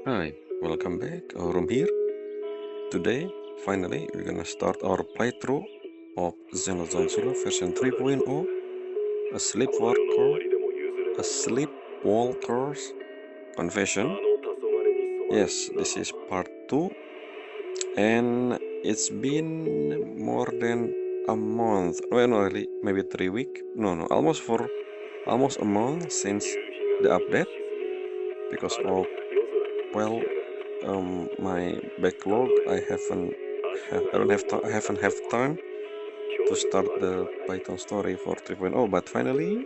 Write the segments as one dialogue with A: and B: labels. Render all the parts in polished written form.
A: Hi, welcome back. Our room here. Today, finally, we're gonna start our playthrough of Xenosaga Zero version 3.0, a sleepwalker's confession. Yes, this is part 2, and it's been more than a month. Well, not really, maybe 3 weeks. No, almost a month since the update because of well my backlog. I haven't have time to start the Python story for 3.0, but finally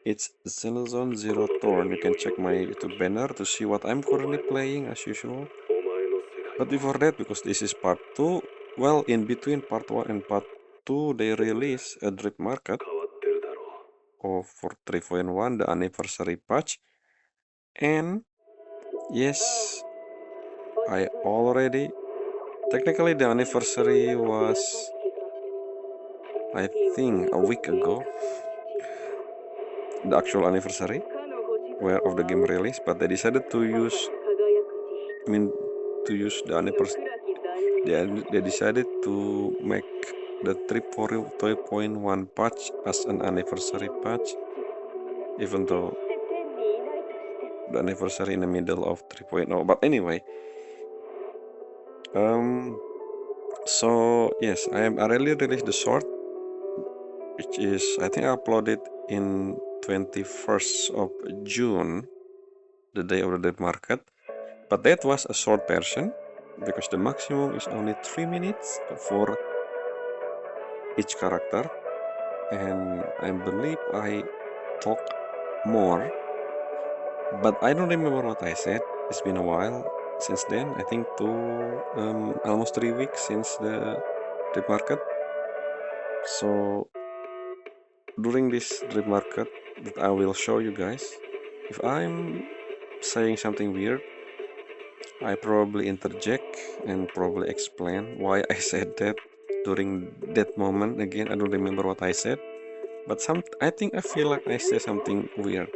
A: it's Xenozone Zero Thorn. You can check my YouTube banner to see what I'm currently playing as usual. But before that, because this is part 2, well, in between part 1 and part 2, they release a drip market of for 3.1, the anniversary patch. And yes, I already technically the anniversary was I think a week ago, the actual anniversary where of the game release, but they decided to use, I mean, to use the anniversary. They decided to make the 3.1 patch as an anniversary patch, even though the anniversary in the middle of 3.0. But anyway, so yes, I already released the short, which is I think I uploaded in 21st of June, the day of the dead market. But that was a short version because the maximum is only 3 minutes for each character, and I believe I talk more, but I don't remember what I said. It's been a while since then. I think almost 3 weeks since the trip market. So during this trip market, that I will show you guys. If I'm saying something weird, I probably interject and probably explain why I said that during that moment. Again, I don't remember what I said, but I think I feel like I said something weird.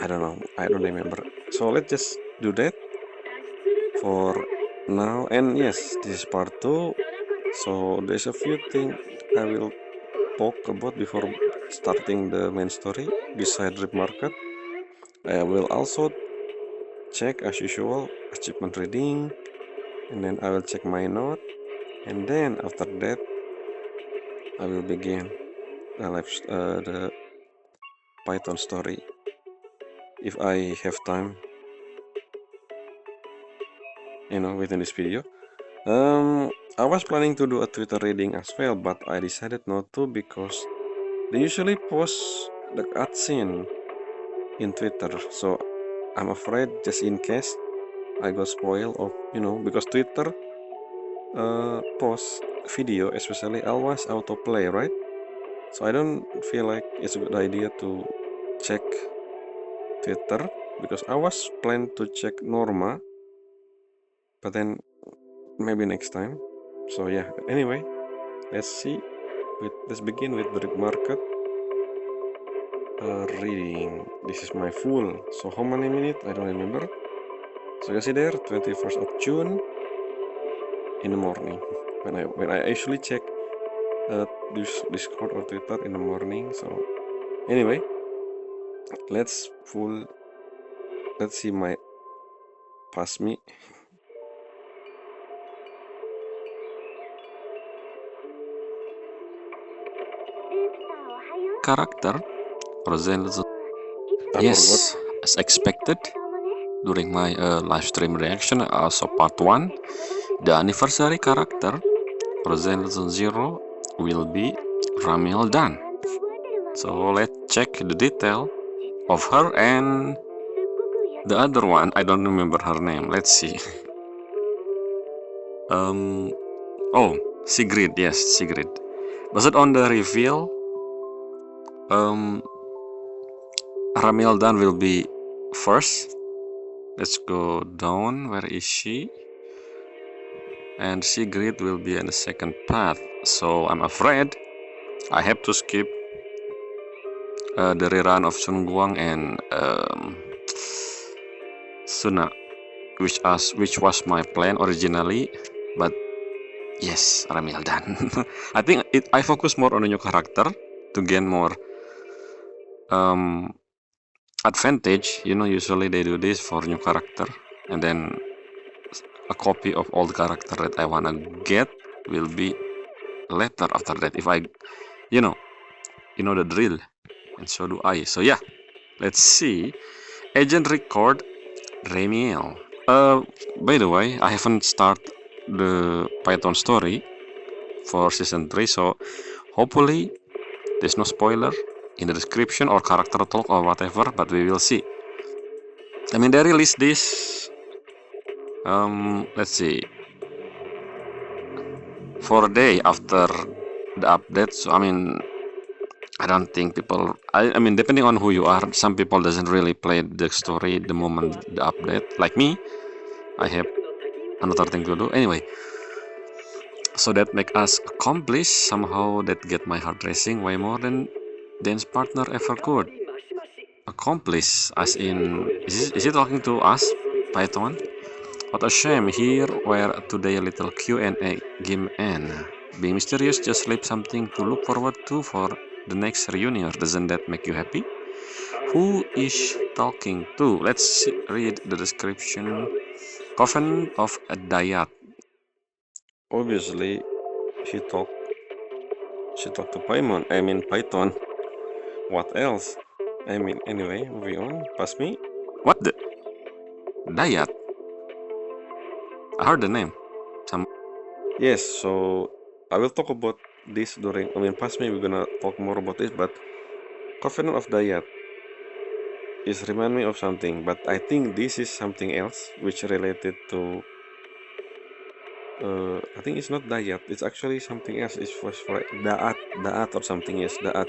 A: I don't know. I don't remember. So let's just do that for now. And yes, this is part 2. So there's a few things I will talk about before starting the main story beside Rip Market. I will also check as usual achievement reading, and then I will check my note, and then after that I will begin the Python story if I have time, within this video. I was planning to do a Twitter reading as well, but I decided not to because they usually post the cutscene in Twitter, so I'm afraid just in case I got spoiled of, because Twitter post video, especially always autoplay, right? So I don't feel like it's a good idea to check Twitter because I was planning to check Norma, but then maybe next time. So yeah, anyway, let's begin with the market reading. This is my full. So how many minutes? I don't remember. So you see there, 21st of June in the morning when I actually check this Discord or Twitter in the morning. So anyway, let's see my pass me. Character presents. Yes, as expected during my live stream reaction, also part 1, the anniversary character present Zero will be Ramil Dan. So let's check the detail of her and the other one. I don't remember her name. Let's see. Oh, Sigrid. Yes, Sigrid. Was it on the reveal? Ramil Dan will be first. Let's go down. Where is she? And Sigrid will be in the second path. So I'm afraid I have to skip the rerun of Sun Guang and Suna, which was my plan originally, but yes, Ramiel done. I think I focus more on a new character to gain more advantage. You know, usually they do this for new character, and then a copy of old character that I wanna get will be later after that. If I, you know the drill, and so do I. So yeah, let's see. Agent record Ramiel. By the way, I haven't started the Python story for season 3, so hopefully there's no spoiler in the description or character talk or whatever, but we will see. I mean, they released this, let's see, 4 day after the update. So I mean, I don't think people, I mean, depending on who you are, some people doesn't really play the story the moment the update. Like me, I have another thing to do anyway. So that make us accomplish somehow, that get my heart racing way more than dance partner ever could. Accomplish, as in, is it talking to us, Python? What a shame, here where today a little Q&A game end. Being mysterious, just leave something to look forward to for the next reunion. Doesn't that make you happy? Who is talking to? Let's read the description. Coven of Dayat. Obviously, she talked to Python. What else? I mean, anyway, moving on. Pass me. What the? Dayat? I heard the name. Yes, so I will talk about this during, pass me, we're gonna talk more about this, but Covenant of Dayat is remind me of something, but I think this is something else which related to, I think it's not Dayat, it's actually something else. It was for Da'at or something, yes, Da'at.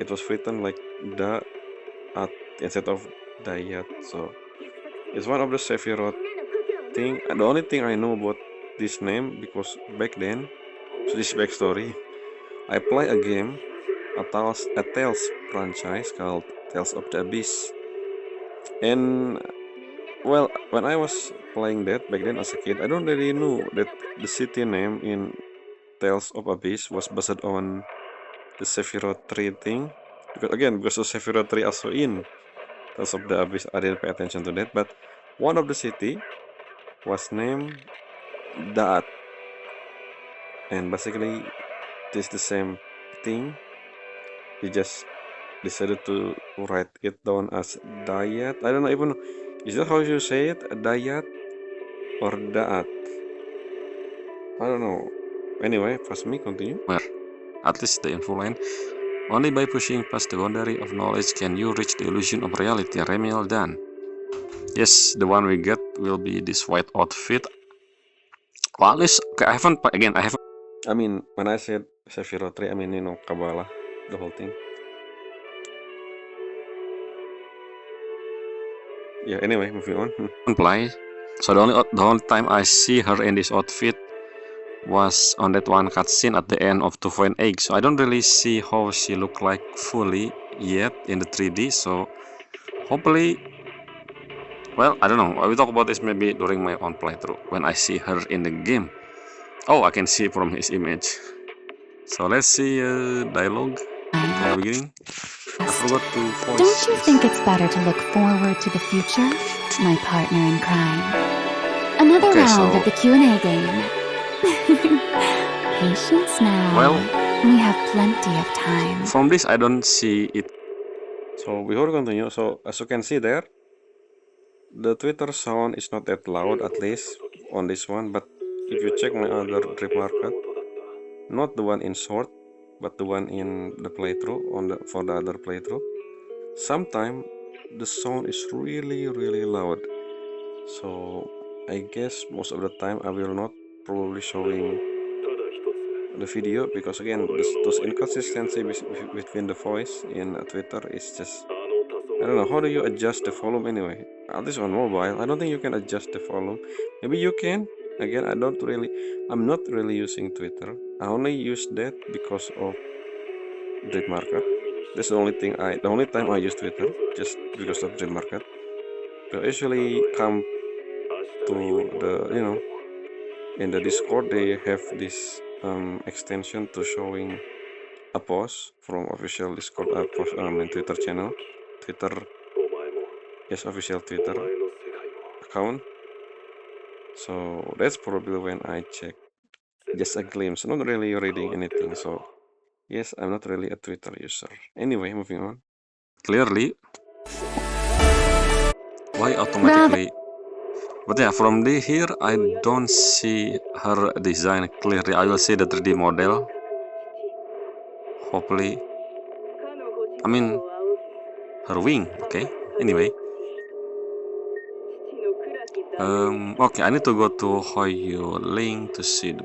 A: It was written like Da'at instead of Dayat, so it's one of the Sephiroth thing. The only thing I know about this name, because back then, so this backstory, I play a game, a Tales franchise called Tales of the Abyss, and well, when I was playing that back then as a kid, I don't really know that the city name in Tales of Abyss was based on the Sephiroth 3 thing, because the Sephiroth 3 also in Tales of the Abyss, I didn't pay attention to that, but one of the city was named Da'at, and basically it's the same thing. He just decided to write it down as Dayat. I don't know even, is that how you say it? Dayat or Da'at? I don't know. Anyway, first me continue. Where? At least the info line. Only by pushing past the boundary of knowledge can you reach the illusion of reality. Ramiel done. Yes, the one we get will be this white outfit. Well, at least, okay, I haven't, I mean, when I said Sephiroth 3, I mean, Kabbalah, the whole thing. Yeah, anyway, moving on. Play. So the only time I see her in this outfit was on that one cutscene at the end of 2.8. So I don't really see how she look like fully yet in the 3D. So hopefully, well, I don't know. I will talk about this maybe during my own playthrough when I see her in the game. Oh, I can see from his image. So let's see dialogue from the beginning. I forgot to voice.
B: Don't you think it's better to look forward to the future, my partner in crime? Another round of the Q&A game. Patience now.
A: Well,
B: we have plenty of time.
A: From this, I don't see it. So before we continue, so as you can see there, the Twitter sound is not that loud, at least on this one. But if you check my other Drip Market, not the one in short, but the one in the playthrough for the other playthrough, sometimes the sound is really loud. So I guess most of the time I will not probably showing the video, because again those inconsistency between the voice in Twitter is just, I don't know, how do you adjust the volume anyway? At least on mobile, I don't think you can adjust the volume. Maybe you can. Again, I'm not really using Twitter. I only use that because of Drip Market. That's the only time I use Twitter, just because of Drip Market. They usually come to the in the Discord. They have this extension to showing a post from official Discord post in Twitter channel, official Twitter account. So that's probably when I check just a glimpse, not really reading anything. So yes, I'm not really a Twitter user. Anyway, moving on. Clearly, why automatically? But yeah, from here I don't see her design clearly. I will see the 3D model. Hopefully, I mean her wing. Okay. Anyway, okay. I need to go to Hoyo Link to see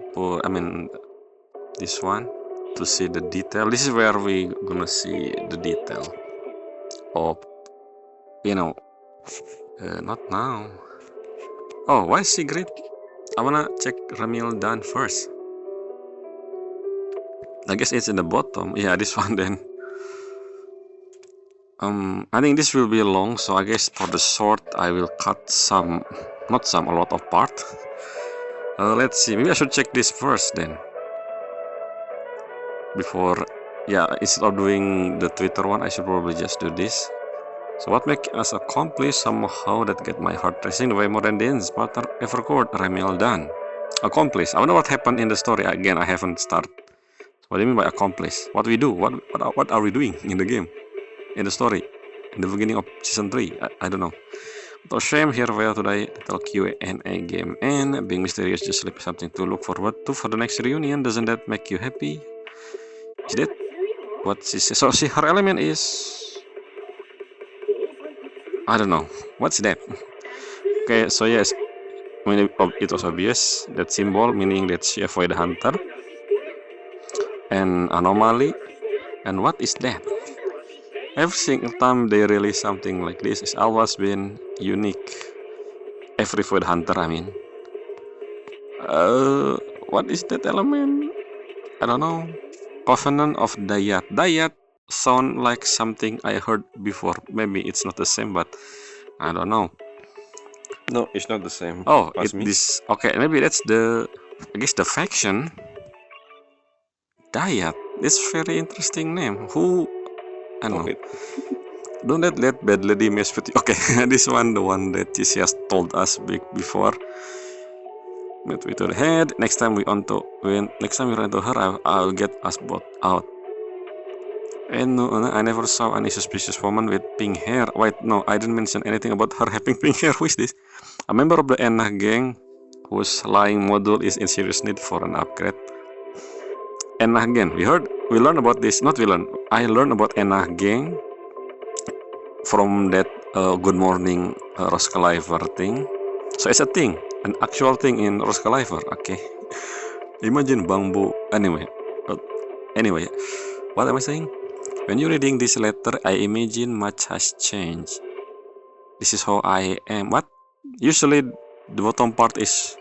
A: this one to see the detail. This is where we gonna see the detail of not now. Oh, why Sigrid? I wanna check Ramil Dan first. I guess it's in the bottom. Yeah, this one then. I think this will be long, so I guess for the short I will cut a lot of part. Let's see. Maybe I should check this first then. Before, yeah, instead of doing the Twitter one, I should probably just do this. So what make us accomplish somehow that get my heart racing the way more than Dan's partner ever could, Ramil Dan. Accomplish. I wonder what happened in the story. Again, I haven't started. What do you mean by accomplish? What we do? What are we doing in the game? In the story? In the beginning of season 3? I don't know. So shame here where today little Q&A game and being mysterious just sleep something to look forward to for the next reunion. Doesn't that make you happy? Is that what she says? So her element is, I don't know. What's that? Okay, so yes, it was obvious that symbol meaning that she avoid hunter and anomaly. And what is that? Every single time they release something like this, it's always been unique. Every Void Hunter, I mean. What is that element? I don't know. Covenant of Dayat. Dayat sound like something I heard before. Maybe it's not the same, but I don't know. No, it's not the same.
B: Oh, okay, maybe that's I guess the faction. Dayat. It's very interesting name. Who? I don't know. Don't let bad lady mess with you. Okay, this one, the one that she has told us before. But we to the head. Next time we run to her, I'll get us both out. And no, I never saw any suspicious woman with pink hair. Wait, no, I didn't mention anything about her having pink hair. Who is this? A member of the Enah gang whose lying module is in serious need for an upgrade. Enah gang. We learned about this. I learned about Enah gang from that Good Morning Roskaliver thing. So it's a thing, an actual thing in Roskaliver. Okay. Imagine bamboo. Anyway, what am I saying? When you're reading this letter, I imagine much has changed. This is how I am. What? Usually, the bottom part is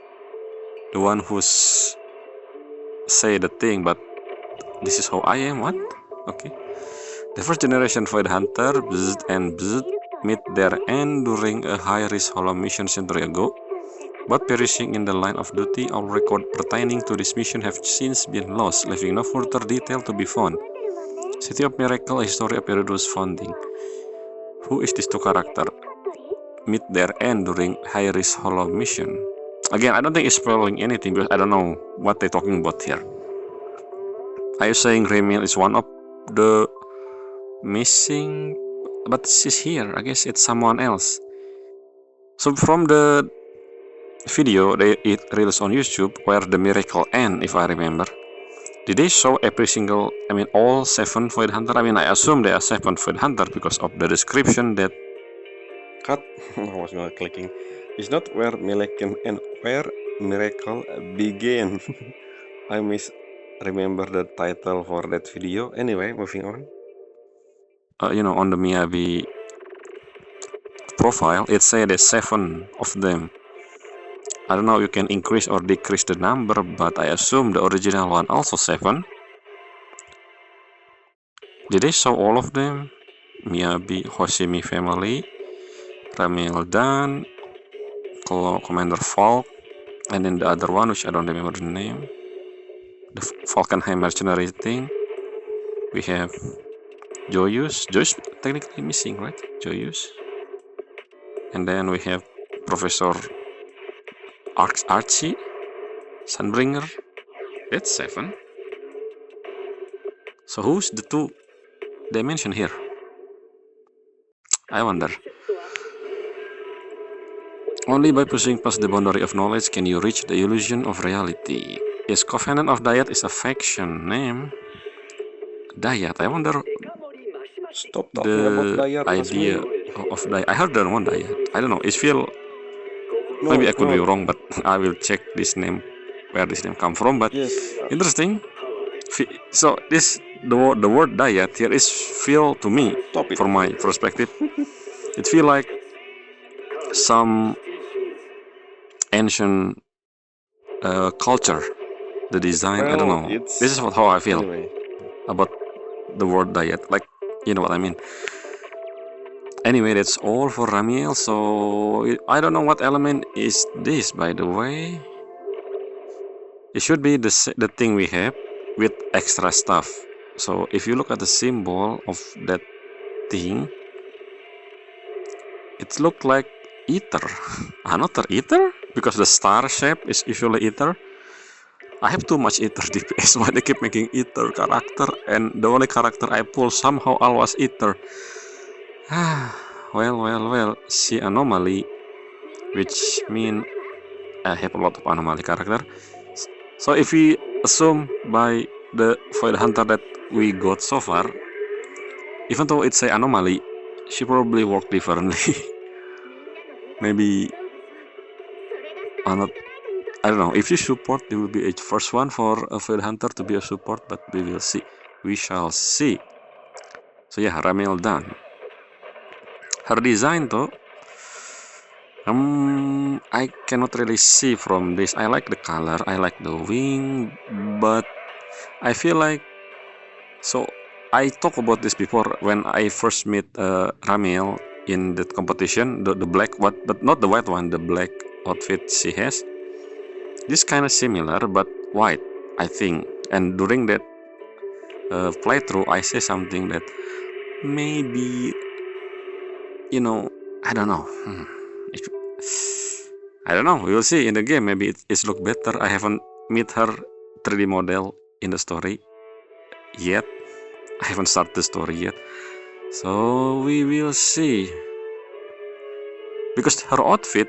B: the one who's say the thing, but this is how I am. What? Okay. The first generation Void Hunter Bzzd and Bzzd meet their end during a high-risk hollow mission century ago, but perishing in the line of duty. All record pertaining to this mission have since been lost, leaving no further detail to be found. City of Miracle, a history of Peridus founding. Who is this two character? Meet their end during high-risk hollow mission. Again, I don't think it's spoiling anything because I don't know what they're talking about here. Are you saying Ramil is one of the missing? But she's here. I guess it's someone else. So from the video it released on YouTube where the miracle end, if I remember, did they show every single, all 7 Void Hunter? I assume they are 7 Void Hunter because of the description that
A: cut. I was not clicking. It's not where miracle and where miracle began. I remember the title for that video. Anyway, moving on. On the Miyabi profile, it said there's 7 of them. I don't know, you can increase or decrease the number, but I assume the original one also 7. Did they show all of them? Miyabi, Hoshimi family,
B: Ramiel done, Commander Falk, and then the other one, which I don't remember the name, the Falkenheim mercenary thing. We have Joyus. Joyus technically missing, right? Joyus. And then we have Professor Archie, Sunbringer. That's 7. So who's the 2 they mention here? I wonder. Only by pushing past the boundary of knowledge can you reach the illusion of reality. Yes, Covenant of Dyad is a faction name. Dyad. I wonder
A: Stop talking about
B: the
A: Dayar,
B: idea
A: Lasmi.
B: of Dyad. I heard that one Dyad. I don't know. It feel
A: No,
B: maybe I could be
A: no.
B: wrong, but I will check this name, where this name come from. But
A: Yes.
B: interesting. So this the word Dyad here is feel to me,
A: Stop it.
B: from my perspective, it feel like some ancient culture. The design, I don't
A: Well,
B: know.
A: it's
B: This is how I feel
A: anyway.
B: about the word Dyad. Like, you know what I mean. Anyway, that's all for Ramiel. So I don't know what element is this, by the way. It should be the thing we have with extra stuff. So if you look at the symbol of that thing, it looked like ether. Another ether? Because the star shape is usually ether. I have too much ether DPS. Why they keep making ether character, and the only character I pull somehow always ether. Well, see anomaly, which mean I have a lot of anomaly character. So if we assume by the Void Hunter that we got so far, even though it's an anomaly, she probably work differently. Maybe not. I don't know. If you support, it will be a first one for a Void Hunter to be a support, but we will see. We shall see. So yeah, Ramiel done. Her design though, I cannot really see from this. I like the color, I like the wing, but I feel like, so I talked about this before when I first met Ramiel in the competition, the black, but not the white one, the black outfit she has. This kind of similar, but white, I think. And during that playthrough, I say something that maybe, you know, I don't know. I don't know. We will see in the game. Maybe it's look better. I haven't met her 3D model in the story yet. I haven't started the story yet. So we will see. Because her outfit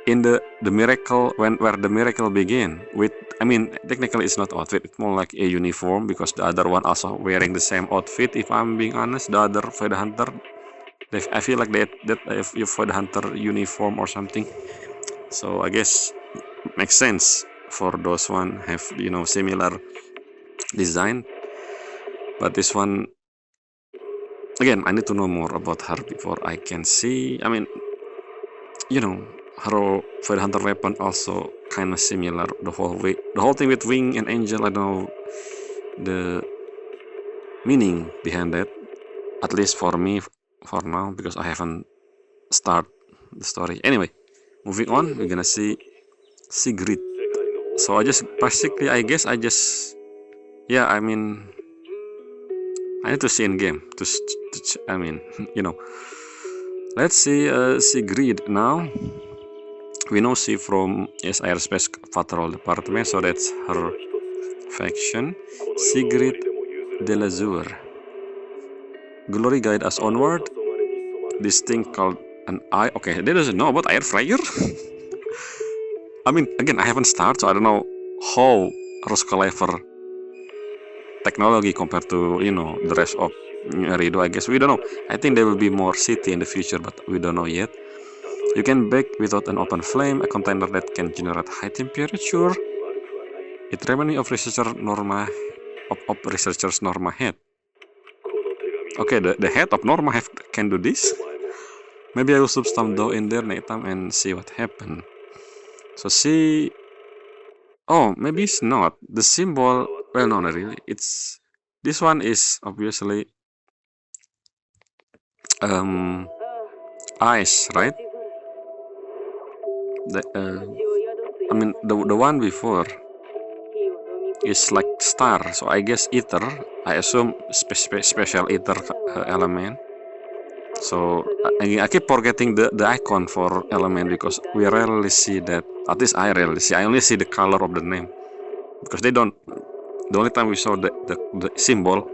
B: in the miracle, where the miracle began with, I mean, technically it's not outfit, it's more like a uniform, because the other one also wearing the same outfit. If I'm being honest, the other Void Hunter, I feel like that Void Hunter uniform or something. So I guess makes sense for those one have, you know, similar design. But this one, again, I need to know more about her before I can see. I mean, you know, her Void Hunter weapon also kind of similar. The whole thing with wing and angel, I don't know the meaning behind that. At least for me, for now, because I haven't started the story. Anyway, moving on, we're gonna see Sigrid. So I just basically, I guess I just, yeah, I mean, I need to see in game to I mean, you know. Let's see Sigrid now. We know she from Airspace Patrol Department, so that's her faction. Sigrid de l'Azur. Glory guide us onward. This thing called an eye. Okay, they doesn't know about air fryer. I mean, again, I haven't started, so I don't know how Roscalifer technology compared to, you know, the rest of Rido. I guess we don't know. I think there will be more city in the future, but we don't know yet. You can bake without an open flame, a container that can generate high temperature. It reminds me of researchers Norma head. Okay, the head of Norma can do this. Maybe I will slip some dough in there next time and see what happens. So see, oh, maybe it's not the symbol. Well, no, not really. It's this one is obviously ice, right? I mean the one before is like star, so I guess ether. I assume special ether element. So I keep forgetting the icon for element because we rarely see that. At least I rarely see. I only see the color of the name because they don't. The only time we saw the symbol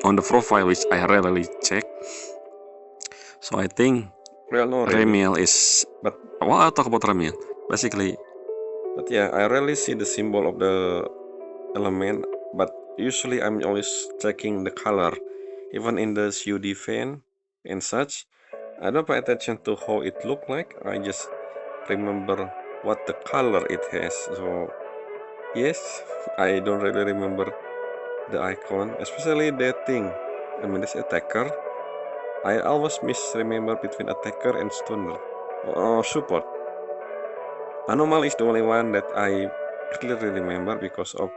B: on the profile, which I rarely check. So I think
A: Well, no, really.
B: Remiel is.
A: But
B: Well, I'll talk about Remiel. Basically,
A: But yeah, I rarely see the symbol of the element, but usually I'm always checking the color. Even in the COD fan and such, I don't pay attention to how it look like. I just remember what the color it has. So yes, I don't really remember the icon, especially that thing. I mean, this attacker. I always misremember between attacker and stunner. Oh, support. Anomaly is the only one that I clearly remember because of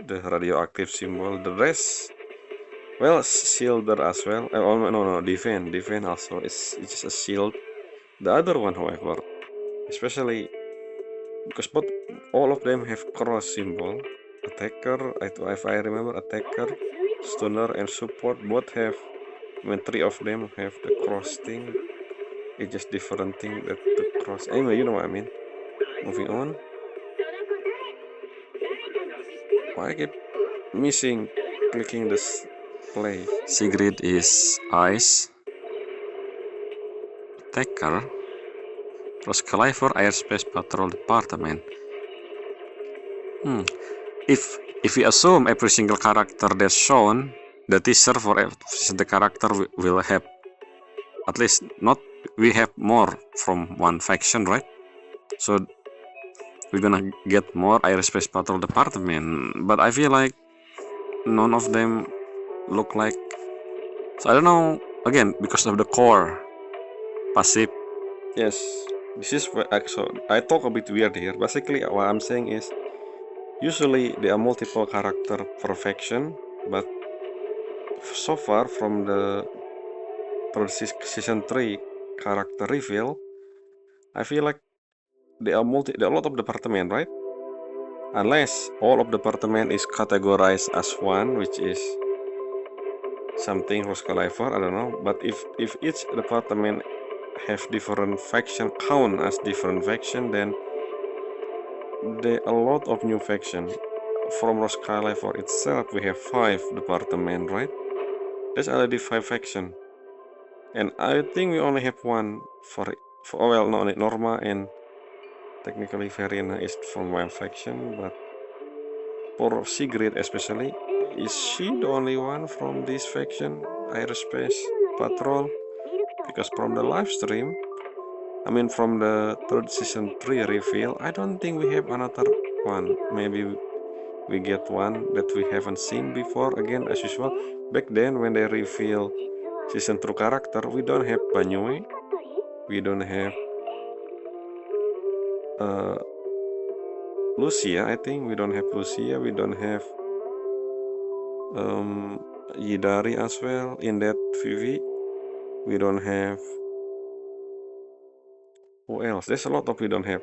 A: the radioactive symbol. The rest, well, shielder as well. Oh, no, defend also is just a shield. The other one, however, especially because all of them have cross symbol. Attacker, if I remember, attacker, stunner, and support both have. When three of them have the cross thing, it's just different thing that the cross. Anyway, you know what I mean. Moving on. Why I keep missing clicking this play?
B: Sigrid is ice. Attacker. Roscalifer Airspace Patrol Department. If we assume every single character that's shown, the teaser for the character will have at least not we have more from one faction, right? So we're gonna get more Airspace Patrol Department, but I feel like none of them look like. So I don't know. Again, because of the core passive.
A: Yes, this is where actually I talk a bit weird here. Basically, what I'm saying is usually there are multiple character per faction, but so far from the season 3 character reveal, I feel like there are a lot of department, right? Unless all of department is categorized as one, which is something Roscalifer, I don't know. But if each department have different faction count as different faction, then there are a lot of new faction. From Roscalifer itself, we have 5 department, right? There's already 5 faction, and I think we only have one for well, no, Norma and technically Verena is from one faction, but for Sigrid especially, is she the only one from this faction, Aerospace Patrol? Because from the live stream, I mean from the third season 3 reveal, I don't think we have another one. Maybe we get one that we haven't seen before. Again, as usual, back then when they reveal season 2 character, we don't have Banyue, we don't have Lucia, I think we don't have Lucia, we don't have Yidari as well in that VV. We don't have, who else? There's a lot of we don't have.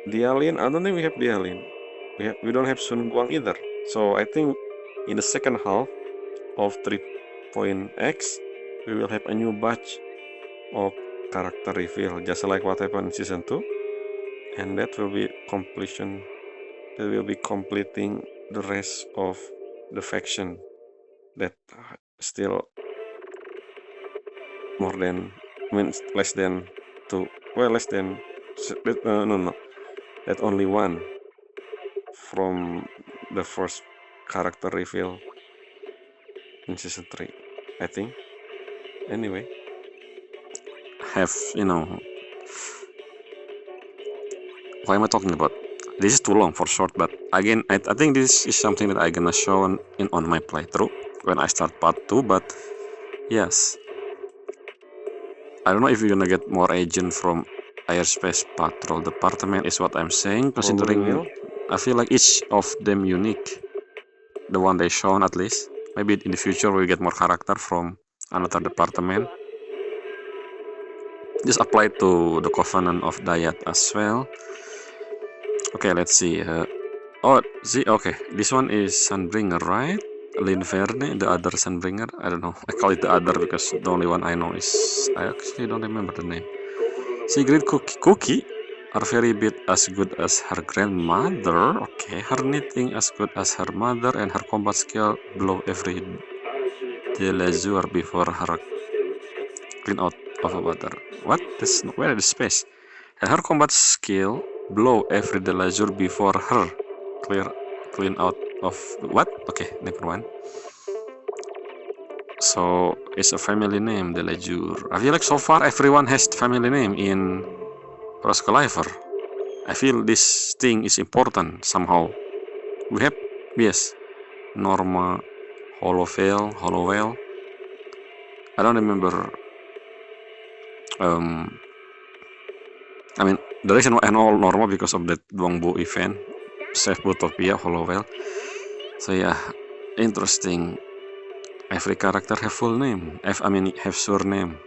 A: Dialin, I don't think we have Dialin. We don't have Sun Guang either. So I think in the second half of 3.x, we will have a new batch of character reveal, just like what happened in season 2. And that will be completion. That will be completing the rest of the faction that still more than, means less than 2, well, less than, no, that only one from the first character reveal in season 3, I think. Anyway,
B: Have, what am I talking about? This is too long for short, but again, I think this is something that I'm gonna show on my playthrough when I start part 2, but yes. I don't know if you're gonna get more agent from Airspace Patrol Department is what I'm saying, considering
A: will.
B: I feel like each of them unique. The one they shown at least. Maybe in the future we'll get more character from another department. Just apply to the Covenant of Dayat as well. Okay, let's see. Oh, see, okay, this one is Sunbringer, right? Linverne, the other Sunbringer. I don't know. I call it the other because the only one I know is, I actually don't remember the name. Sigrid Cookie are very bit as good as her grandmother. Okay, her knitting as good as her mother, and her combat skill blow every Delazure before her clean out of a water. What? This, where is the space? And her combat skill blow every Delazure before her clean out of what? Okay, never mind. So it's a family name, Delazure. I feel like so far everyone has family name in Roscalifer. I feel this thing is important somehow. We have, yes, Norma, Hollowell. I don't remember. I mean, the reason why I know Norma because of that Dwangbo event, Save Butopia, Hollowell. So yeah, interesting. Every character have full name. Have surname.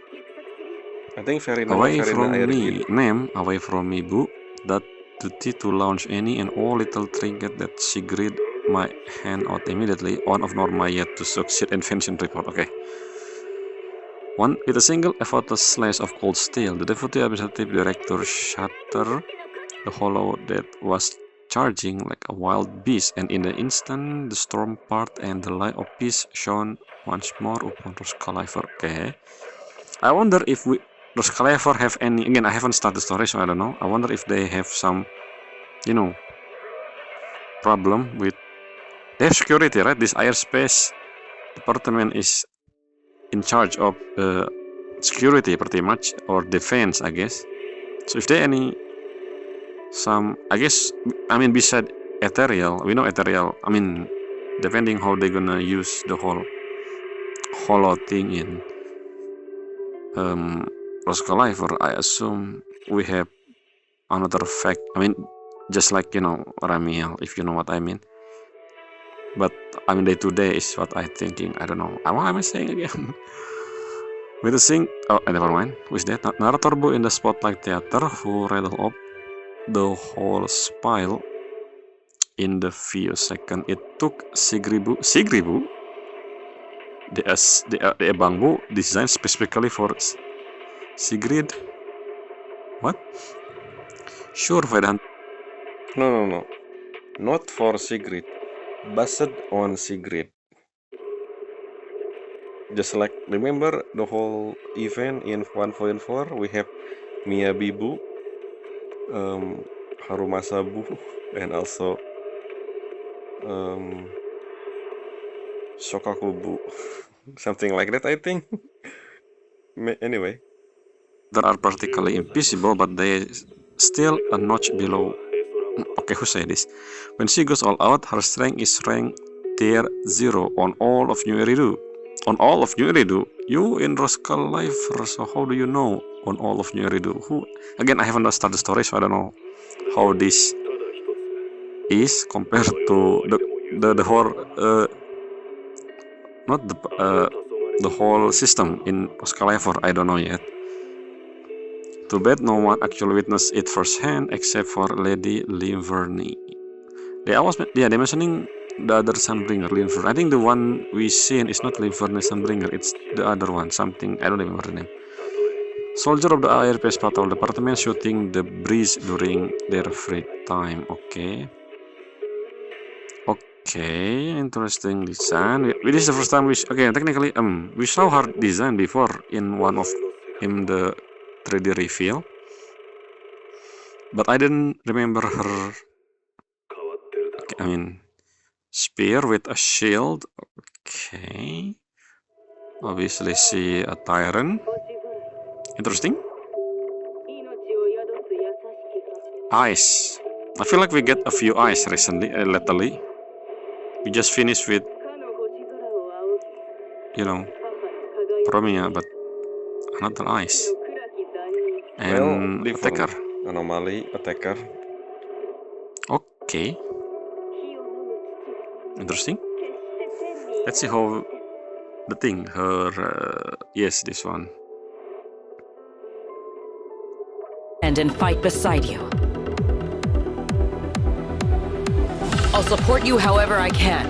A: I think
B: Away
A: Farina
B: from
A: Air
B: me,
A: Gate.
B: name, away from me, Bu. That duty to launch any and all little trinket that Sigrid might hand out immediately. One of Norma yet to succeed invention report. Okay. One with a single effortless slash of cold steel, the deputy administrative director shattered the hollow that was charging like a wild beast, and in an instant the storm part and the light of peace shone once more upon Roscalifer. Okay. I wonder if Roscalifer have any, again, I haven't started the story, so I don't know. I wonder if they have some, problem with, they have security, right? This airspace department is in charge of security pretty much, or defense, I guess. So if there any beside Ethereal, we know Ethereal, depending how they're gonna use the whole hollow thing in Roscalifer, I assume we have another fact. Just like, Ramiel, if you know what I mean. But day to day is what I'm thinking. I don't know. What am I saying again? With the sing, never mind. With that, Naruto in the Spotlight Theater who rattled up the whole spile in the few seconds it took Sigribu, the bamboo designed specifically for Sigrid. What? Sure, Vedant.
A: No. Not for Sigrid. Based on Sigrid. Just like, remember the whole event in 1.4? We have Miyabibu, Harumasabu, and also Shokakubu. Something like that, I think. Anyway.
B: That are practically invisible, but they still a notch below. Okay, who say this? When she goes all out, her strength is ranked tier 0 on all of New Eridu. On all of New Eridu? You in Roscalifer, so how do you know on all of New Eridu? Who? Again, I haven't started the story, so I don't know how this is compared to the whole not the whole system in Roscalifer. I don't know yet. Too bad no one actually witnessed it firsthand except for Lady Linverne. They're mentioning the other Sunbringer, Linverne. I think the one we seen is not Linverne Sunbringer, it's the other one, something, I don't remember the name. Soldier of the Airspace Patrol Department shooting the breeze during their free time. Okay. Okay, interesting design. This is the first time technically, we saw her design before in the 3D reveal, but I didn't remember her. Spear with a shield. Okay, obviously she a tyrant. Interesting. Eyes. I feel like we get a few eyes recently, lately. We just finished with, Promia, but another eyes. And attacker.
A: Anomaly, attacker.
B: Okay. Interesting. Let's see how the thing, her, yes, this one.
C: and fight beside you. I'll support you however I can.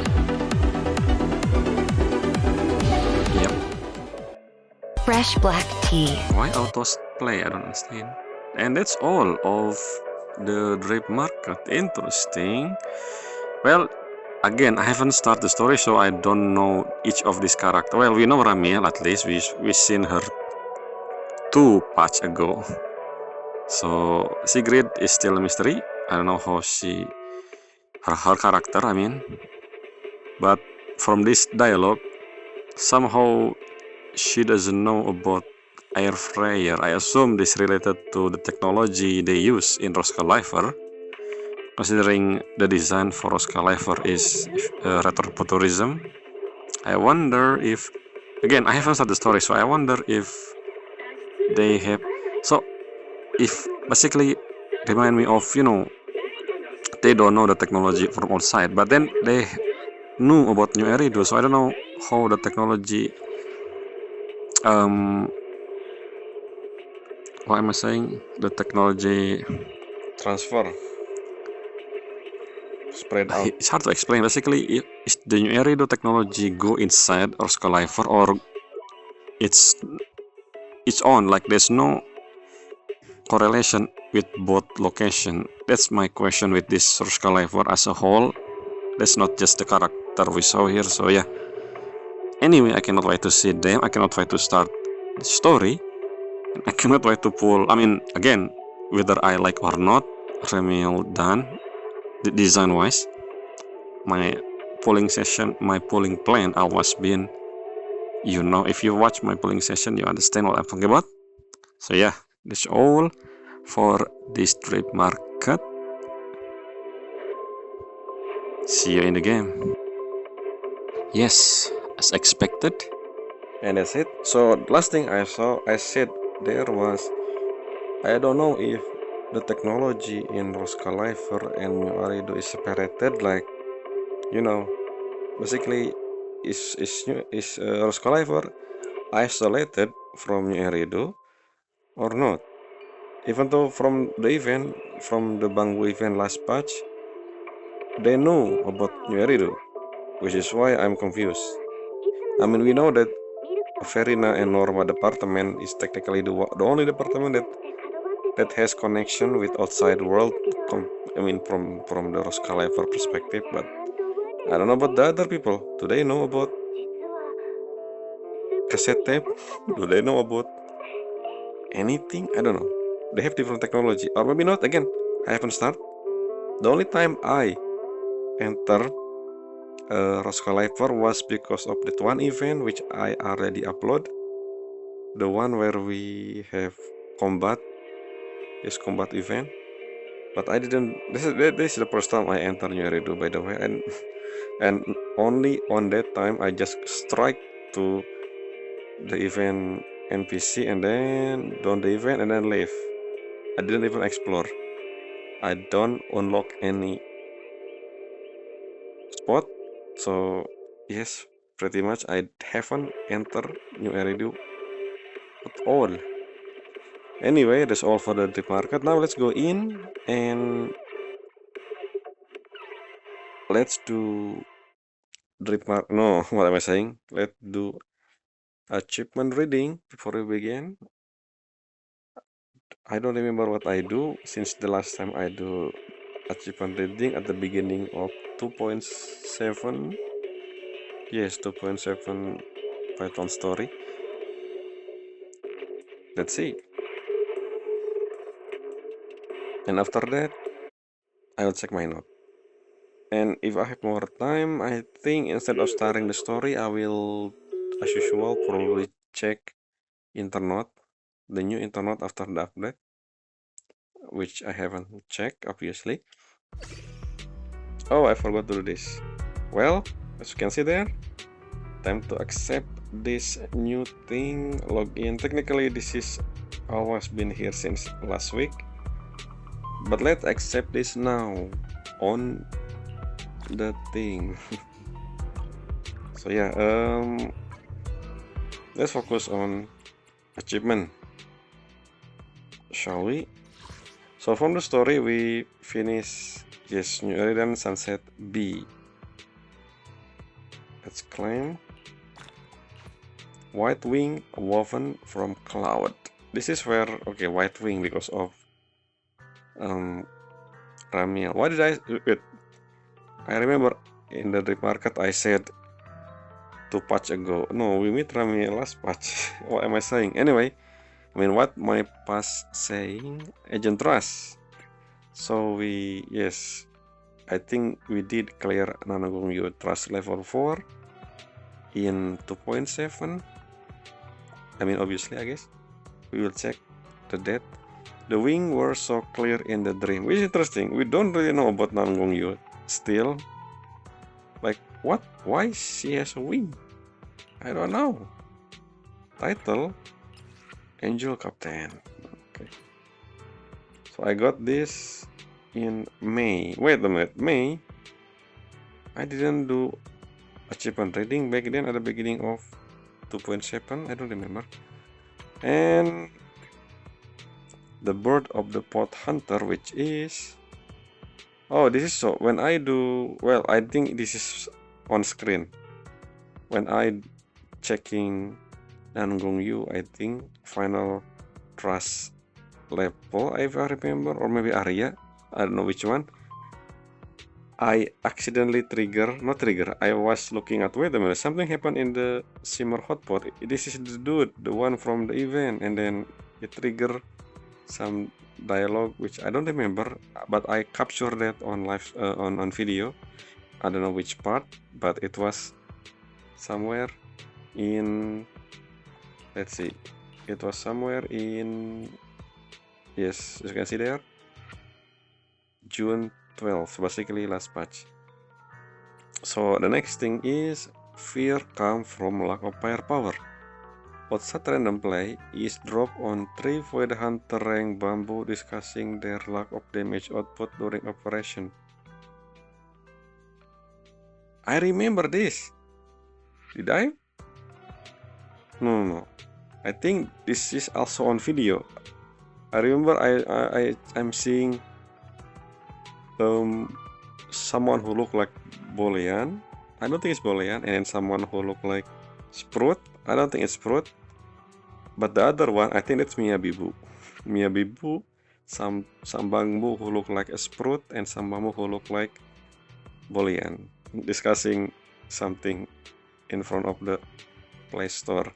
B: Yep.
D: Fresh black tea.
B: Why auto play? I don't understand. And that's all of the Drip Market. Interesting. Well, again, I haven't started the story, so I don't know each of these characters. Well, we know Ramiel, at least. We seen her 2 parts ago. So Sigrid is still a mystery. I don't know how her character, I mean. But from this dialogue, somehow she doesn't know about air fryer. I assume this related to the technology they use in Roskalifer, considering the design for Roskalifer is retrofuturism. I wonder if, again, I haven't started the story, so I wonder if they have, so if basically remind me of, they don't know the technology from outside, but then they knew about New Eridu, so I don't know how the technology, what am I saying? The technology
A: Transfer. Spread out.
B: it's hard to explain. Basically, is the New Eridu technology go inside Roskalifer, or it's on, like there's no correlation with both location? That's my question with this Roskalifer as a whole. That's not just the character we saw here, so yeah. Anyway, I cannot wait to see them. I cannot wait to start the story. I cannot wait to pull, I mean, again, whether I like or not, Ramiel done, design wise. My polling session, my polling plan always been, if you watch my polling session, you understand what I'm talking about. So yeah, that's all for this Drip Market. See you in the game. Yes, as expected.
A: And that's it. So last thing I said there was, I don't know if the technology in Roskalifer and New Eridu is separated, like, basically is Roskalifer isolated from New Eridu or not? Even though from the Bangbu event last patch, they know about New Eridu, which is why I'm confused. I mean, we know that Verina and Norma department is technically the only department that has connection with outside world. I mean, from the Roskalifer perspective, but I don't know about the other people. Do they know about cassette tape? Do they know about anything? I don't know. They have different technology, or maybe not. Again, I haven't started. The only time I enter Roskalifer was because of that one event which I already upload, the one where we have combat event. But I didn't. This is the first time I enter New Eridu, by the way, and only on that time I just strike to the event NPC and then done the event and then leave. I didn't even explore. I don't unlock any spot. So yes, pretty much I haven't entered New Eridu at all. Anyway, that's all for the Drip Market. Now let's go in and let's do Drip Market. No, what am I saying? Let's do achievement reading before we begin. I don't remember what I do since the last time I do achievement reading at the beginning of 2.7. Yes, 2.7 Python story. Let's see. And after that, I will check my note. And if I have more time, I think instead of starting the story, I will, as usual, probably check internet, the new internet after the update, which I haven't checked, obviously. Oh, I forgot to do this. Well, as you can see there, time to accept this new thing, login. Technically, this is always been here since last week, but let's accept this now on the thing. So yeah, let's focus on achievement, shall we? So from the story we finish, yes, New Eridan Sunset B. Let's claim White Wing woven from cloud. This is where, okay, White Wing because of Ramiel. Why did wait, I remember in the dream market I said 2 patch ago. No, we meet Ramiel last patch. What am I saying? Anyway, I mean, what my past saying? Agent Trust. So we, yes, I think we did clear Nanagongyo Trust level 4 in 2.7. I mean, obviously, I guess. We will check the date. The wing were so clear in the dream, which is interesting. We don't really know about Nanagongyo still. Like, what? Why she has a wing? I don't know. Title, Angel Captain. Okay. So I got this in May. Wait a minute, May? I didn't do achievement reading back then at the beginning of 2.7. I don't remember. And the Bird of the Pot Hunter, which is... Oh, this is so... When I do... Well, I think this is on screen. When I checking Nanagongyo, I think final trust level, if I remember, or maybe area, I don't know which one. I accidentally I was looking at, wait a minute, something happened in the Simmer hotpot. This is the dude, the one from the event, and then it triggered some dialogue which I don't remember, but I captured that on live on video. I don't know which part, but it was somewhere in, let's see, it was somewhere in, yes, as you can see there, June 12th, basically last patch. So the next thing is fear comes from lack of firepower. Outside random play is dropped on 3 Void Hunter rank bamboo discussing their lack of damage output during operation. I remember this. Did I? No. I think this is also on video. I remember I'm seeing someone who looked like Bolian. I don't think it's Bolian, and then someone who looked like Sprout. I don't think it's Sprout. But the other one, I think that's Miyabibu. Miyabibu, some bamboo who look like a Sprout, and some bamboo who look like Bolian, discussing something in front of the Play Store.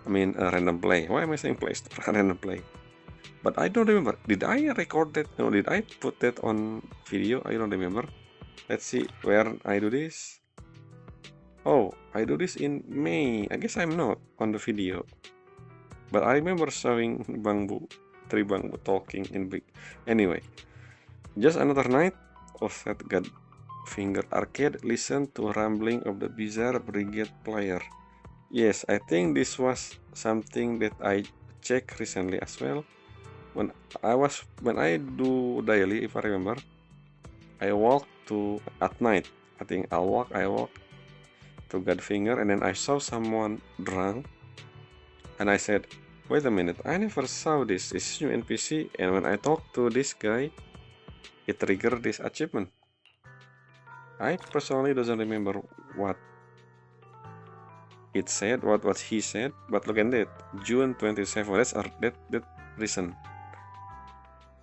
A: I mean, a random play. Why am I saying Play Store? Random play. But I don't remember. Did I record that? No, did I put that on video? I don't remember. Let's see where I do this. Oh, I do this in May. I guess I'm not on the video. But I remember showing bamboo, 3 bamboo talking in big. Anyway, just another night of that Godfinger Arcade. Listen to rambling of the bizarre brigade player. Yes, I think this was something that I checked recently as well. When I do daily, if I remember, I walk to at night. I think I walk to Godfinger, and then I saw someone drunk, and I said, wait a minute, I never saw this. This is new NPC, and when I talked to this guy, it triggered this achievement. I personally doesn't remember what it said, what he said, but look at that, June 27. That's that reason.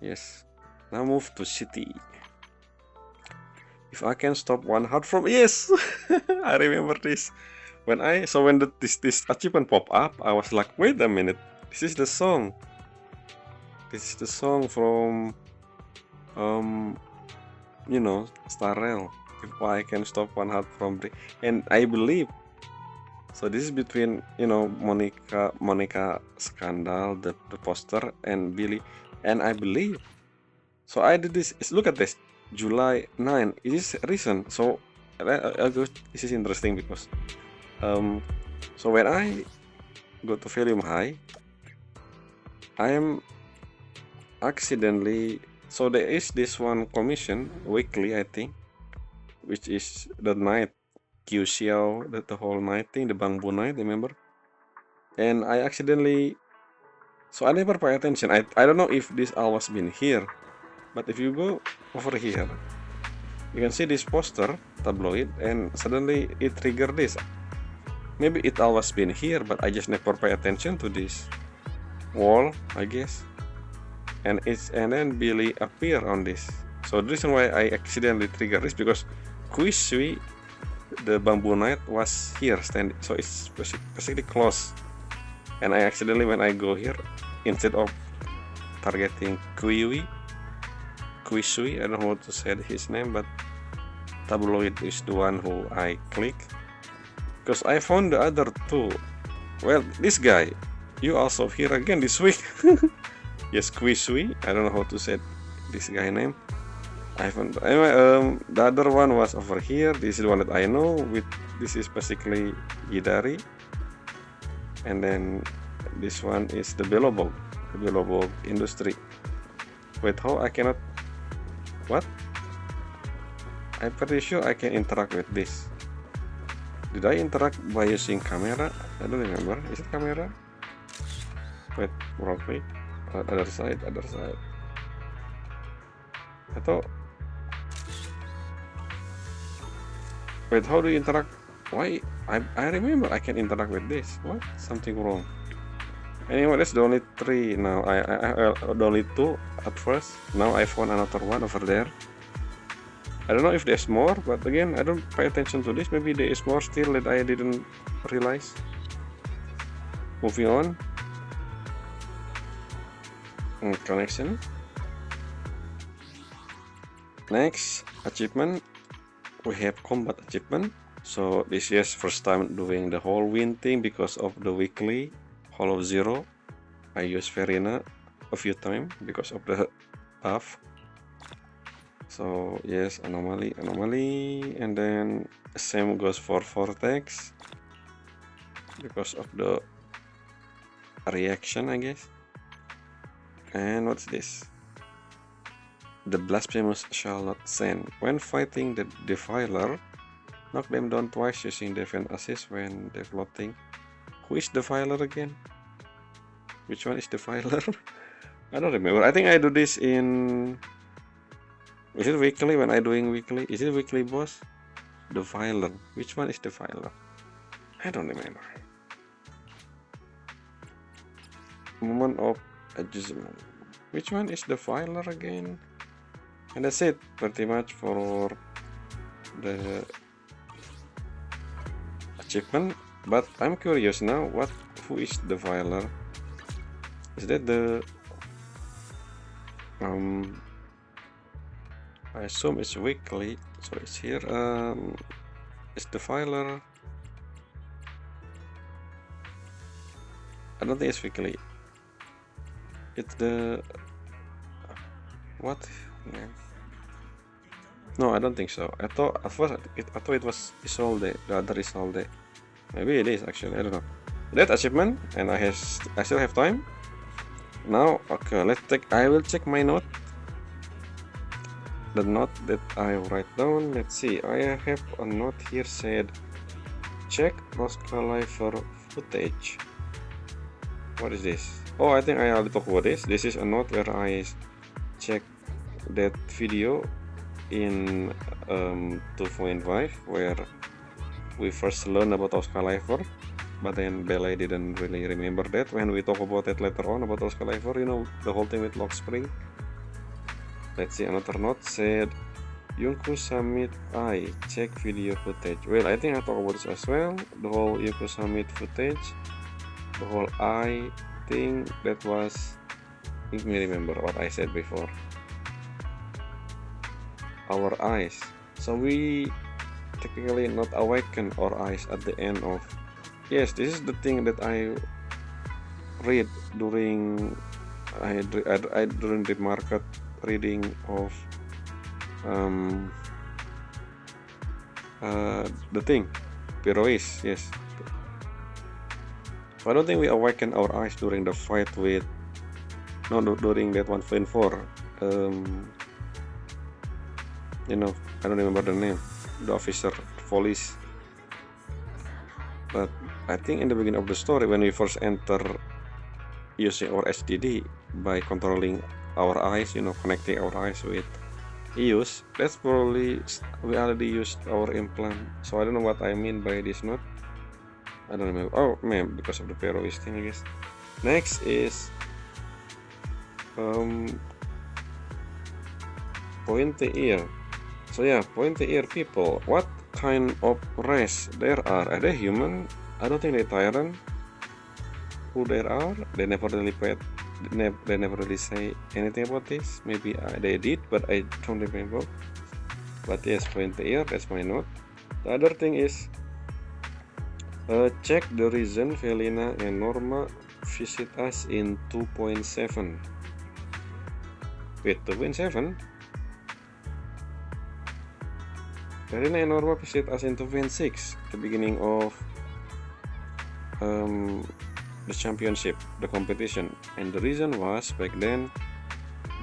A: Yes. Now move to city. If I can stop one heart from, yes, I remember this. When this achievement pop up, I was like, wait a minute, this is the song. This is the song from, you know, Star Rail. If I can stop one heart from, and I believe. So this is between, you know, Monica Scandal, the poster, and Billy, and I believe. So I did this. Look at this, July 9. It is recent. So this is interesting because, so when I go to volume high, I am accidentally. So there is this one commission weekly, I think, which is the night. Q Xiao, the whole night thing, the Bamboo night, remember? And I accidentally So I never pay attention. I don't know if this always been here, but if you go over here, you can see this poster, tabloid, and suddenly it triggered this. Maybe it always been here, but I just never pay attention to this wall, I guess. And then Billy appear on this. So the reason why I accidentally trigger this because Quiz-Sui, the bamboo knight, was here standing, so it's basically close. And I accidentally, when I go here, instead of targeting Quiz-Sui, I don't know how to say his name, but tabloid is the one who I click. Because I found the other two. Well, this guy, you also here again this week. Yes, Quiz-Sui. I don't know how to say this guy name. I found anyway. The other one was over here. This is the one that I know. This is basically Yidari, and then this one is the Belobog industry. Wait, how I cannot? What? I'm pretty sure I can interact with this. Did I interact by using camera? I don't remember. Is it camera? Wait, wrong click. Other side. I thought. Wait, how do you interact? Why? I remember I can interact with this. What? Something wrong. Anyway, that's the only three now. I the only two at first. Now I found another one over there. I don't know if there's more, but again, I don't pay attention to this. Maybe there is more still that I didn't realize. Moving on. Connection. Next achievement, we have combat achievement. So this is first time doing the whole win thing because of the weekly Hall of Zero. I use Verena a few times because of the buff. So yes, anomaly, and then same goes for Vortex because of the reaction, I guess. And what's this? The Blasphemous shall not send. When fighting the Defiler, knock them down twice using defense assist when they're floating. Who is Defiler again? Which one is Defiler? I don't remember. I think I do this in... Is it weekly when I doing weekly? Is it weekly boss? Defiler. Which one is Defiler? I don't remember. Moment of adjustment. Which one is Defiler again? And that's it pretty much for the achievement. But I'm curious now, who is Defiler? Is that the I assume it's weekly, so it's here. It's Defiler. I don't think it's weekly. It's the what? Yeah. No, I don't think so. I thought at first it was Isolde. The other Isolde. Maybe it is actually. I don't know. That achievement, and I still have time. Now, okay, I will check my note. The note that I write down. Let's see. I have a note here said, check Noscalifer footage. What is this? Oh, I think I already talked about this. This is a note where I check that video in 2.5 where we first learned about Noscalifer, but then Bele didn't really remember that when we talk about that later on about Noscalifer, you know, the whole thing with Lock Spring. Let's see, another note said Yunku Summit I check video footage. Well, I think I talked about this as well. The whole Yunku Summit footage, the whole I thing, that was, let me remember what I said before. Our eyes. So we technically not awaken our eyes at the end of. Yes, this is the thing that I read during during the market reading of the thing, Pirois. Yes. So I don't think we awaken our eyes during the fight with. No, during that 1.4. You know, I don't remember the name. The officer, police. But I think in the beginning of the story, when we first enter using our HDD by controlling our eyes, connecting our eyes with EOS. That's probably we already used our implant. So I don't know what I mean by this note. I don't remember. Oh, man, because of the Peroist thing, I guess. Next is pointy ear. So yeah, pointy ear people. What kind of race there are? Are they human? I don't think they're tyrant. Who there are? They never really they never really say anything about this. Maybe they did, but I don't remember. But yes, pointy ear. That's my note. The other thing is check the reason Felina and Norma visit us in 2.7. Wait, 2.7? Felina and Norma visit us in 2.6, the beginning of the championship, the competition. And the reason was back then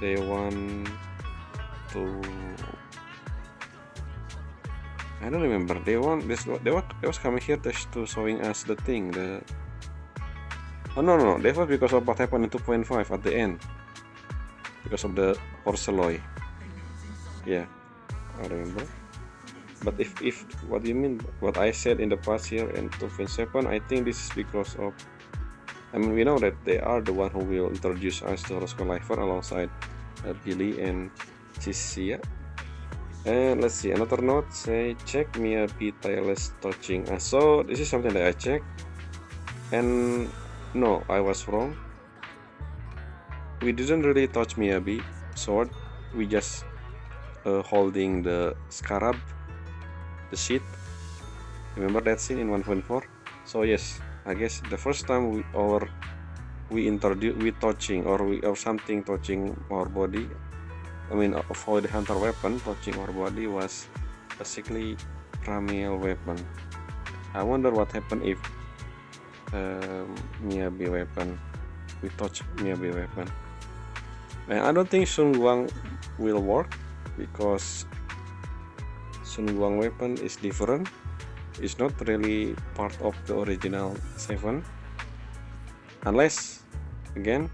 A: they want to, I don't remember. They was coming here to showing us the thing. Oh no, that was because of what happened in 2.5 at the end, because of the Porcelloy. Yeah, I remember. But if what you mean, what I said in the past here in 2.7, I think this is because of, I mean, we know that they are the one who will introduce us to Roscoe Lifer alongside Billy and Cisia. And let's see, another note say check Miyabi tireless touching us. So this is something that I checked, and no, I was wrong. We didn't really touch Miyabi sword. We just holding the scarab, the sheet. Remember that scene in 1.4? So yes, I guess the first time we touching or something touching our body, I mean for the hunter weapon touching our body was basically Ramiel weapon. I wonder what happened if Miyabi weapon, we touch Miyabi weapon. And I don't think Sun Guang will work because Sun Guang weapon is different. It's not really part of the original 7, unless again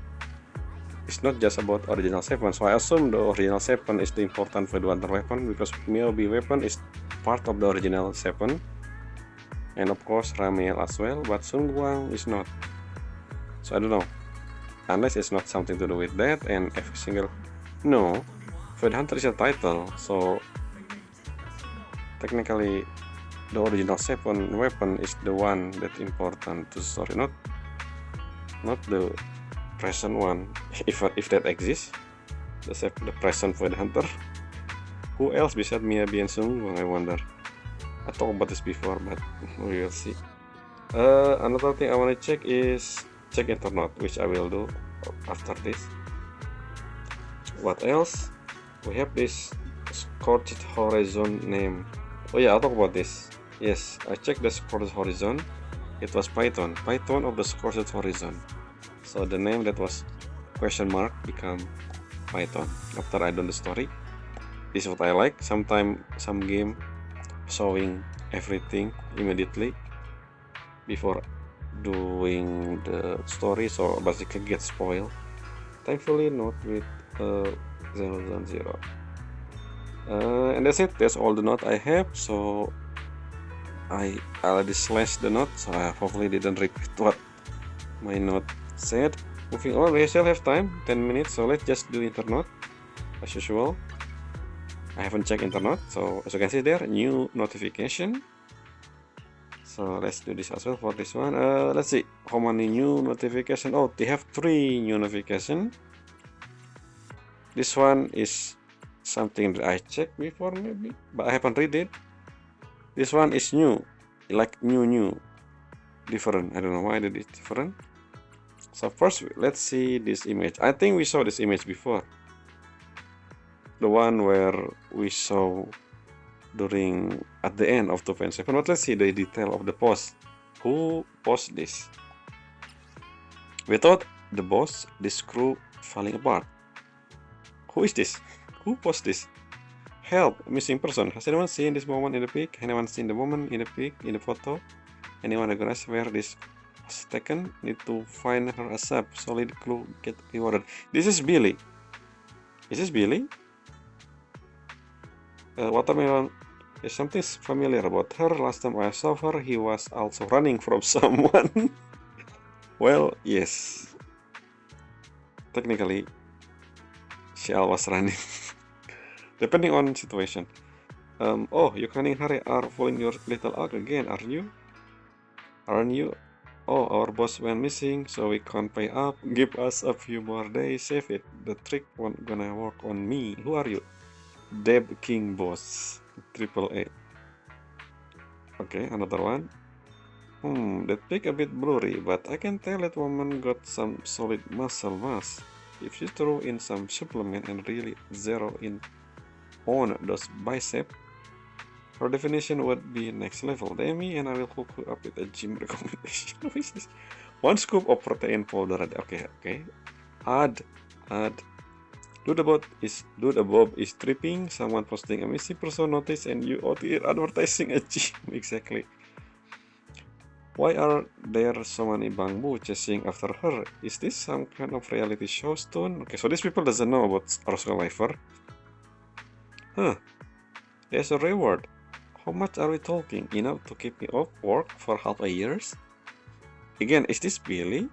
A: it's not just about original 7. So I assume the original 7 is the important for the hunter weapon because Miyabi weapon is part of the original 7, and of course Ramiel as well, but Sun Guang is not. So I don't know, unless it's not something to do with that. And every single, no, Void Hunter is a title, so technically the original 7 weapon is the one that's important to the story, not the present one. If that exists, the present Void Hunter. Who else besides Miyabi and Sun Guang, I wonder. I talked about this before, but we will see. Another thing I want to check is check Internet, which I will do after this. What else? We have this Scorched Horizon name. Oh yeah, I'll talk about this. Yes, I checked the Scorched Horizon. It was Python of the Scorched Horizon. So the name that was question mark become Python after I done the story. This is what I like. Sometimes some game showing everything immediately before doing the story, so basically get spoiled. Thankfully not with 000. And that's it. That's all the note I have. So I already slashed the note, so I hopefully didn't repeat what my note said. Moving on, we still have time, 10 minutes, so let's just do Internet as usual. I haven't checked Internet, so as you can see there, new notification. So let's do this as well for this one. Let's see how many new notification. Oh, they have 3 new notification. This one is something that I checked before maybe, but I haven't read it. This one is new, like new, different. I don't know why it is different. So first, let's see this image. I think we saw this image before. The one where we saw during at the end of 2.7. But let's see the detail of the post. Who posted this? Without the boss, this crew falling apart. Who is this? Who posted this? Help! Missing person. Has anyone seen this moment in the pic? Anyone seen the woman in the pic, in the photo? Anyone recognize where this was taken. Need to find her ASAP. Solid clue, get rewarded. This is Billy. Is this Billy? Watermelon. There's something familiar about her. Last time I saw her, he was also running from someone. Well, yes. Technically, she was running. Depending on situation. Oh, you cunning Harry are fooling your little Ugg again, are you? Aren't you? Oh, our boss went missing, so we can't pay up. Give us a few more days, save it. The trick won't gonna work on me. Who are you? Deb King Boss. AAA. Okay, another one. That pic a bit blurry, but I can tell that woman got some solid muscle mass. If you throw in some supplement and really zero in on those biceps, her definition would be next level. Demi and I will hook you up with a gym recommendation. What is this? 1 scoop of protein powder. Okay. Add. Dude above is tripping. Someone posting a missing person notice and you out here advertising a gym. Exactly. Why are there so many bamboo chasing after her? Is this some kind of reality show stone? Okay, so these people doesn't know about Roscoe Lifer. Huh. There's a reward. How much are we talking? Enough to keep me off work for half a year? Again, is this Billy?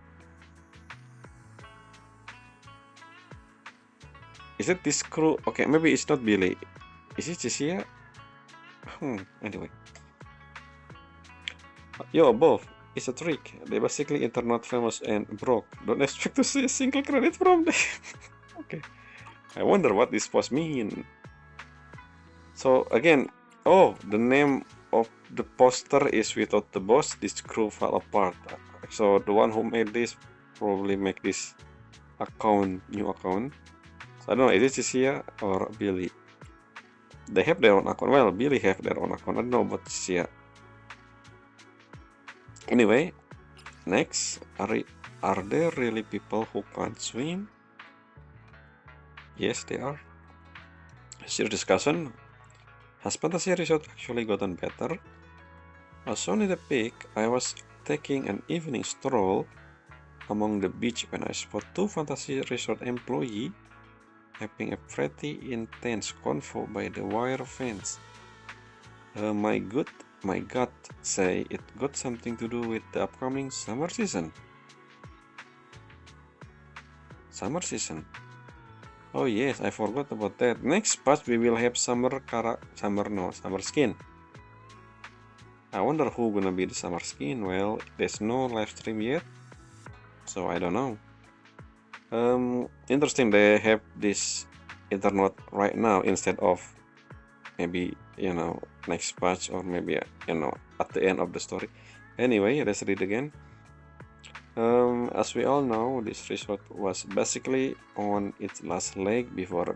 A: Is it this crew? Okay, maybe it's not Billy. Is it Jessia? Anyway. Yo, above. It's a trick. They basically internet famous and broke. Don't expect to see a single credit from them. Okay. I wonder what this post mean. So again, oh, the name of the poster is without the boss. This crew fell apart. So the one who made this probably make this new account. So I don't know, is it Jessia or Billy? They have their own account. Well, Billy have their own account. I don't know about Jessia. Anyway, next, are there really people who can't swim? Yes, they are. Serious discussion. Has Fantasy Resort actually gotten better? As shown in the pic, I was taking an evening stroll among the beach when I spot 2 Fantasy Resort employees having a pretty intense convo by the wire fence. My gut say it got something to do with the upcoming summer season. Oh yes, I forgot about that. Next patch we will have summer skin. I wonder who gonna be the summer skin. Well, there's no live stream yet, so I don't know. Interesting they have this internet right now instead of maybe next patch or maybe at the end of the story. Anyway, let's read again. As we all know, this resort was basically on its last leg before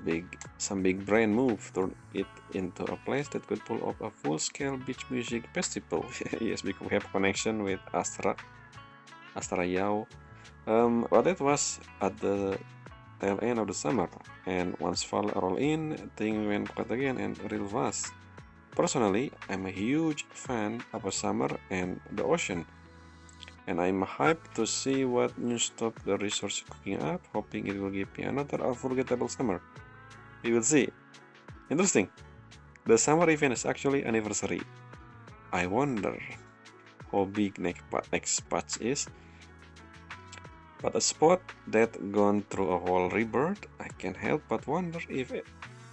A: some big brain move turned it into a place that could pull off a full-scale beach music festival. Yes, because we have connection with Astra Yao. But that was at the tail end of the summer, and once fall roll in, things went quiet again and real fast. Personally, I'm a huge fan of a summer and the ocean, and I'm hyped to see what new stuff the resort's cooking up, hoping it will give me another unforgettable summer. We will see. Interesting. The summer event is actually anniversary. I wonder how big next patch is. But a spot that gone through a whole rebirth, I can't help but wonder if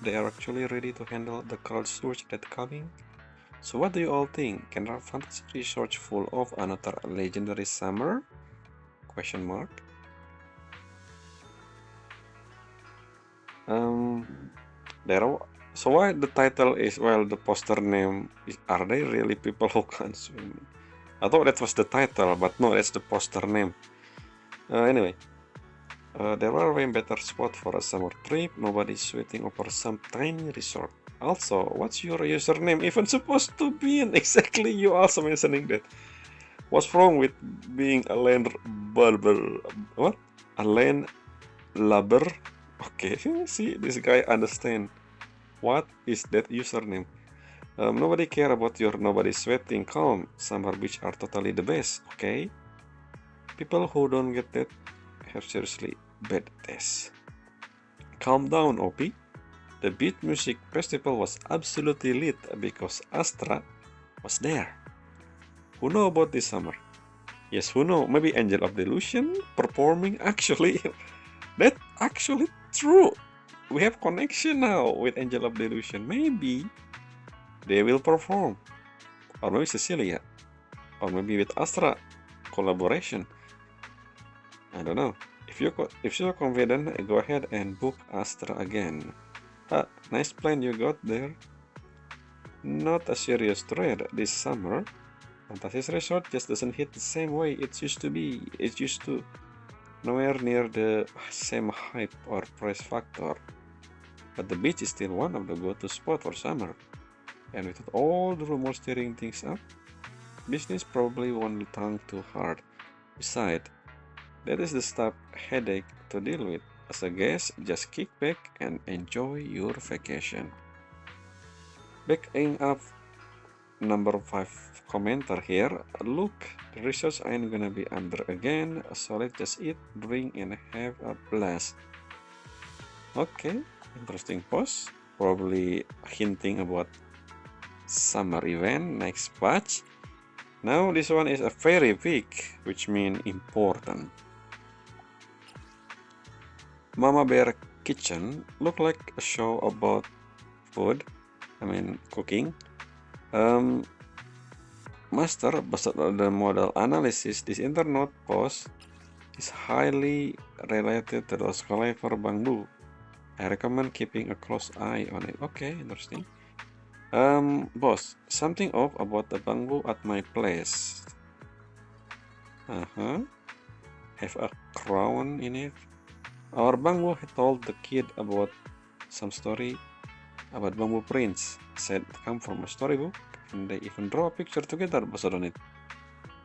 A: they are actually ready to handle the crowd surge that's coming. So what do you all think? Can our Fantasy Resort full of another legendary summer? Question mark. So why the title is, well, the poster name is, are they really people who can't swim? I thought that was the title, but no, that's the poster name. Anyway, there are way better spot for a summer trip. Nobody's sweating over some tiny resort. Also, what's your username even supposed to be? And exactly, you also mentioning that. What's wrong with being a land barber? What? A land lubber? Okay, see, this guy understand. What is that username? Nobody care about your nobody sweating. Calm. Summer beach are totally the best. Okay. People who don't get that have seriously bad taste. Calm down, OP. The Beat Music Festival was absolutely lit because Astra was there. Who know about this summer? Yes, who know? Maybe Angel of Delusion performing actually. That's actually true. We have connection now with Angel of Delusion. Maybe they will perform. Or maybe Cecilia. Or maybe with Astra collaboration. I don't know. If you're confident, go ahead and book Astra again. Nice plan you got there. Not a serious threat this summer. Fantasy's Resort just doesn't hit the same way it used to be. It used to nowhere near the same hype or price factor. But the beach is still one of the go-to spots for summer. And with all the rumors stirring things up, business probably won't tank too hard. Besides, that is the stuff headache to deal with. As a guest, just kick back and enjoy your vacation. Backing up number 5 commenter here. Look, the research ain't gonna be under again. So let's just eat, drink, and have a blast. Okay, interesting post. Probably hinting about summer event next batch. Now this one is a very big, which means important. Mama Bear Kitchen look like a show about food. I mean cooking. Master, based on the model analysis, this internet post is highly related to the Scalifer Bangbu. I recommend keeping a close eye on it. Okay, interesting. Boss, something off about the bamboo at my place. Have a crown in it. Our bamboo had told the kid about some story about bamboo prince. Said it come from a storybook, and they even draw a picture together based on it.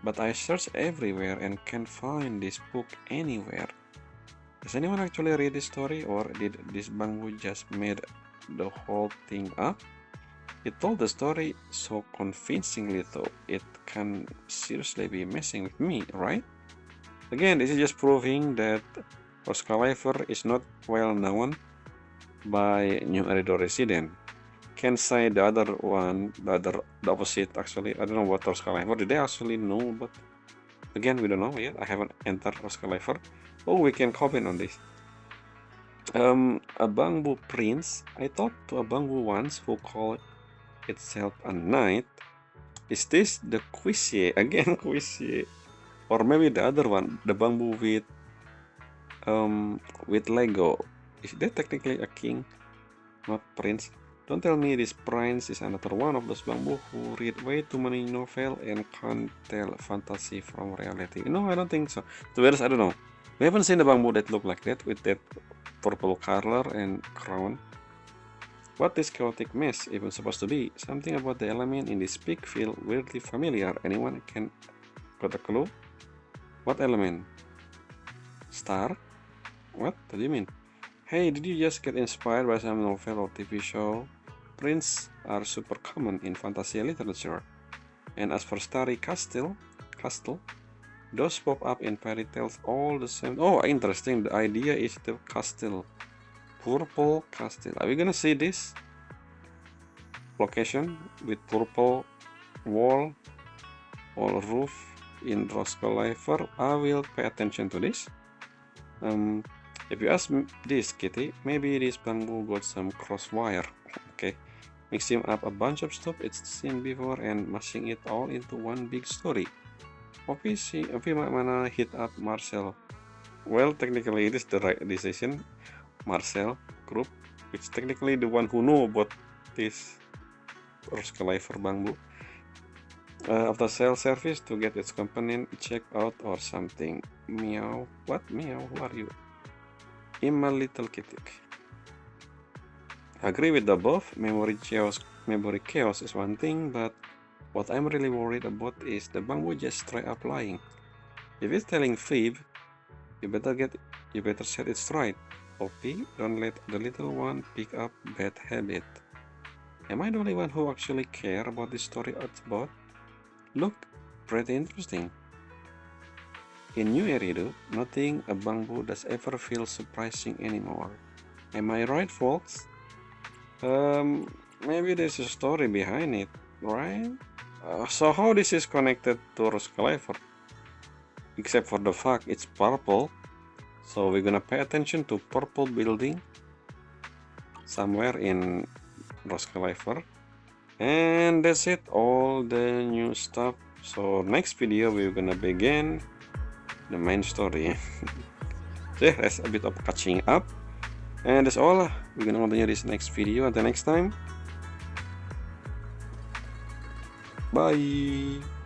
A: But I searched everywhere and can't find this book anywhere. Does anyone actually read this story, or did this bamboo just made the whole thing up? It told the story so convincingly though, it can seriously be messing with me, right? Again, this is just proving that Scalifer is not well known by New Erido resident. Can't say the other one, the opposite actually. I don't know what Scalifer. Did they actually know? But again, we don't know yet. I haven't entered Scalifer. Oh, we can comment on this. A bamboo prince. I talked to a bamboo once who called itself a knight. Is this the Quissier? Again, Quissier. Or maybe the other one, the bamboo with Lego. Is that technically a king, not prince? Don't tell me this prince is another one of those bamboo who read way too many novels and can't tell fantasy from reality. No, I don't think so. To be honest, I don't know. We haven't seen the bamboo that look like that with that purple color and crown. What is chaotic mess even supposed to be? Something about the element in this pic feel weirdly familiar. Anyone can got a clue? What element? Star? What do you mean? Hey, did you just get inspired by some novel or TV show? Prints are super common in fantasy literature. And as for Starry Castle, those pop up in fairy tales all the same. Oh, interesting. The idea is the castle. Purple castle. Are we gonna see this location with purple wall or roof in Scalifer? I will pay attention to this. If you ask me this, Kitty, maybe this bamboo got some crosswire. Okay, mixing up a bunch of stuff it's seen before and mashing it all into one big story. Obviously, might wanna hit up Marcel. Well, technically it is the right decision. Marcel group, which technically the one who know about this Scalifer bamboo. After sale service to get its component checked out or something. Meow. What? Meow? Who are you? I'm a little kitty. Agree with the above. Memory chaos is one thing, but what I'm really worried about is the bamboo just straight up lying. If it's telling fib, you better set it straight. OP, don't let the little one pick up bad habit. Am I the only one who actually care about this story it's about? Look, pretty interesting. In New Eridu, nothing a bamboo does ever feel surprising anymore. Am I right, folks? Maybe there's a story behind it, right? So how this is connected to Roskilde? Except for the fact it's purple, so we're gonna pay attention to purple building somewhere in Roskilde. And that's it, all the new stuff. So next video we're gonna begin the main story. So yeah, that's a bit of catching up, and that's all. We're gonna continue this next video. Until next time, bye.